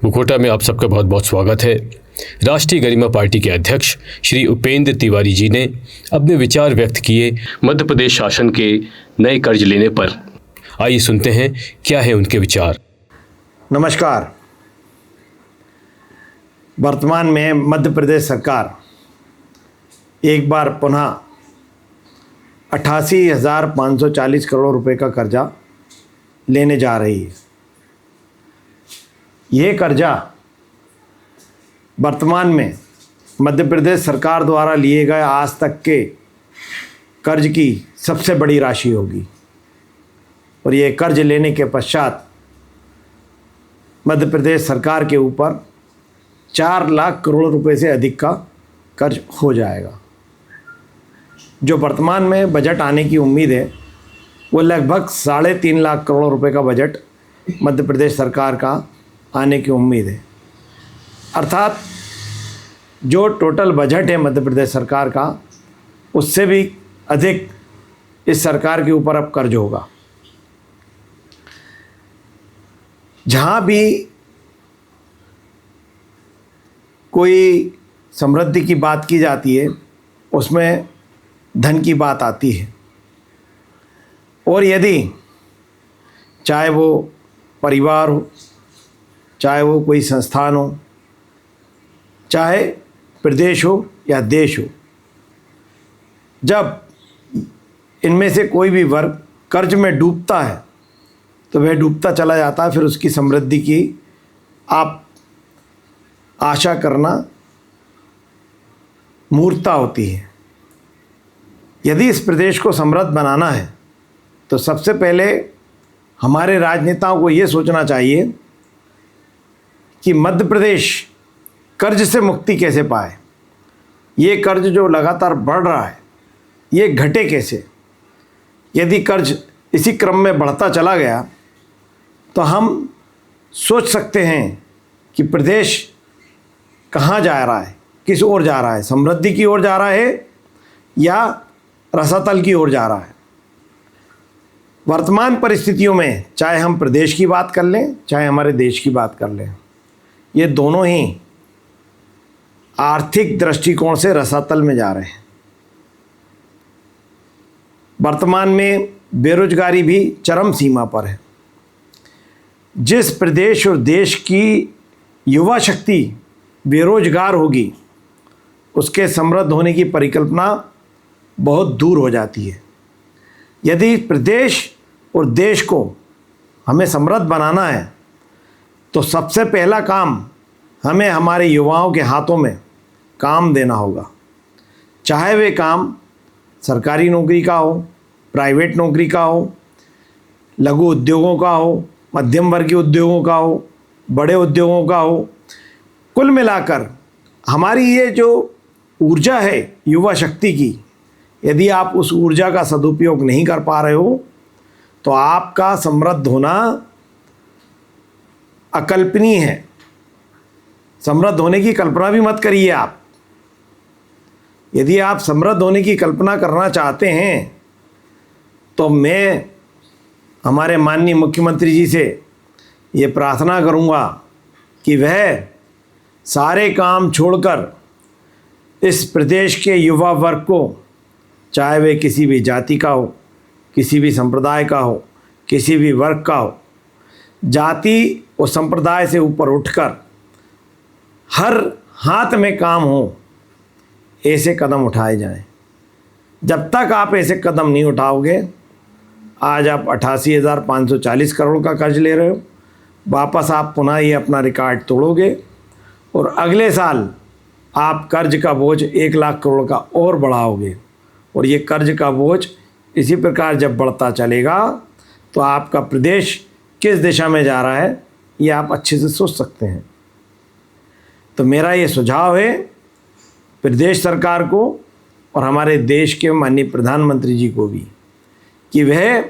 मुखोटा में आप सबका बहुत बहुत स्वागत है। राष्ट्रीय गरिमा पार्टी के अध्यक्ष श्री उपेंद्र तिवारी जी ने अपने विचार व्यक्त किए मध्य प्रदेश शासन के नए कर्ज लेने पर। आइए सुनते हैं क्या है उनके विचार। नमस्कार। वर्तमान में मध्य प्रदेश सरकार एक बार पुनः 88,540 करोड़ रुपए का कर्जा लेने जा रही है। ये कर्जा वर्तमान में मध्य प्रदेश सरकार द्वारा लिए गए आज तक के कर्ज की सबसे बड़ी राशि होगी और ये कर्ज लेने के पश्चात मध्य प्रदेश सरकार के ऊपर 4 लाख करोड़ रुपए से अधिक का कर्ज हो जाएगा। जो वर्तमान में बजट आने की उम्मीद है वो लगभग 3.5 लाख करोड़ रुपए का बजट मध्य प्रदेश सरकार का आने की उम्मीद है। अर्थात जो टोटल बजट है मध्य प्रदेश सरकार का उससे भी अधिक इस सरकार के ऊपर अब कर्ज होगा। जहाँ भी कोई समृद्धि की बात की जाती है उसमें धन की बात आती है और यदि चाहे वो परिवार हो, चाहे वो कोई संस्थान हो, चाहे प्रदेश हो या देश हो, जब इनमें से कोई भी वर्ग कर्ज में डूबता है तो वह डूबता चला जाता है। फिर उसकी समृद्धि की आप आशा करना मूर्खता होती है। यदि इस प्रदेश को समृद्ध बनाना है तो सबसे पहले हमारे राजनेताओं को ये सोचना चाहिए कि मध्य प्रदेश कर्ज से मुक्ति कैसे पाए। ये कर्ज जो लगातार बढ़ रहा है ये घटे कैसे। यदि कर्ज इसी क्रम में बढ़ता चला गया तो हम सोच सकते हैं कि प्रदेश कहाँ जा रहा है, किस ओर जा रहा है, समृद्धि की ओर जा रहा है या रसातल की ओर जा रहा है। वर्तमान परिस्थितियों में चाहे हम प्रदेश की बात कर लें चाहे हमारे देश की बात कर लें, ये दोनों ही आर्थिक दृष्टिकोण से रसातल में जा रहे हैं। वर्तमान में बेरोजगारी भी चरम सीमा पर है। जिस प्रदेश और देश की युवा शक्ति बेरोजगार होगी उसके समृद्ध होने की परिकल्पना बहुत दूर हो जाती है। यदि प्रदेश और देश को हमें समृद्ध बनाना है तो सबसे पहला काम हमें हमारे युवाओं के हाथों में काम देना होगा। चाहे वे काम सरकारी नौकरी का हो, प्राइवेट नौकरी का हो, लघु उद्योगों का हो, मध्यम वर्गीय उद्योगों का हो, बड़े उद्योगों का हो, कुल मिलाकर हमारी ये जो ऊर्जा है युवा शक्ति की, यदि आप उस ऊर्जा का सदुपयोग नहीं कर पा रहे हो तो आपका समृद्ध होना अकल्पनीय है। समृद्ध होने की कल्पना भी मत करिए आप। यदि आप समृद्ध होने की कल्पना करना चाहते हैं तो मैं हमारे माननीय मुख्यमंत्री जी से ये प्रार्थना करूँगा कि वह सारे काम छोड़कर इस प्रदेश के युवा वर्ग को, चाहे वे किसी भी जाति का हो, किसी भी संप्रदाय का हो, किसी भी वर्ग का हो, जाति और संप्रदाय से ऊपर उठकर हर हाथ में काम हो, ऐसे कदम उठाए जाएं। जब तक आप ऐसे कदम नहीं उठाओगे, आज आप 88,540 करोड़ का कर्ज ले रहे हो, वापस आप पुनः ये अपना रिकॉर्ड तोड़ोगे और अगले साल आप कर्ज का बोझ 1 लाख करोड़ का और बढ़ाओगे और ये कर्ज का बोझ इसी प्रकार जब बढ़ता चलेगा तो आपका प्रदेश किस दिशा में जा रहा है ये आप अच्छे से सोच सकते हैं। तो मेरा ये सुझाव है प्रदेश सरकार को और हमारे देश के माननीय प्रधानमंत्री जी को भी कि वह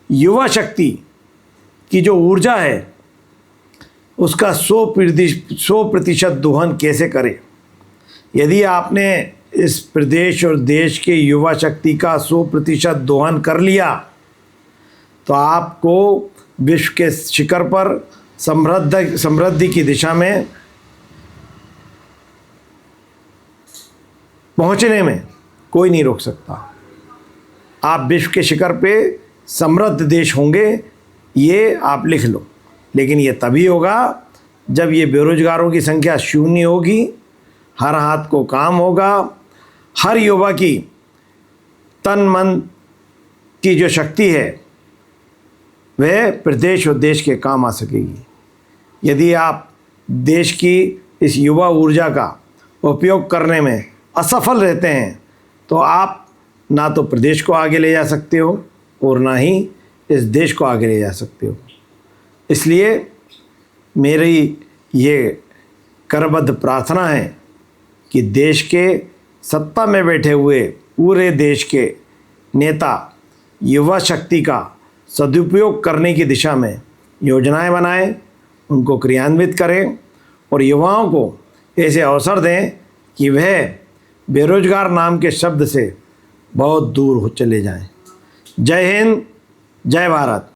युवा शक्ति की जो ऊर्जा है उसका 100% दोहन कैसे करें। यदि आपने इस प्रदेश और देश के युवा शक्ति का 100% दोहन कर लिया तो आपको विश्व के शिखर पर समृद्धि की दिशा में पहुंचने में कोई नहीं रोक सकता। आप विश्व के शिखर पे समृद्ध देश होंगे, ये आप लिख लो, लेकिन ये तभी होगा जब ये बेरोजगारों की संख्या शून्य होगी, हर हाथ को काम होगा, हर युवा की तन मन की जो शक्ति है वह प्रदेश और देश के काम आ सकेगी। यदि आप देश की इस युवा ऊर्जा का उपयोग करने में असफल रहते हैं तो आप ना तो प्रदेश को आगे ले जा सकते हो और ना ही इस देश को आगे ले जा सकते हो। इसलिए मेरी ये करबद्ध प्रार्थना है कि देश के सत्ता में बैठे हुए पूरे देश के नेता युवा शक्ति का सदुपयोग करने की दिशा में योजनाएं बनाएं, उनको क्रियान्वित करें और युवाओं को ऐसे अवसर दें कि वह बेरोजगार नाम के शब्द से बहुत दूर हो चले जाएं। जय हिंद, जय भारत।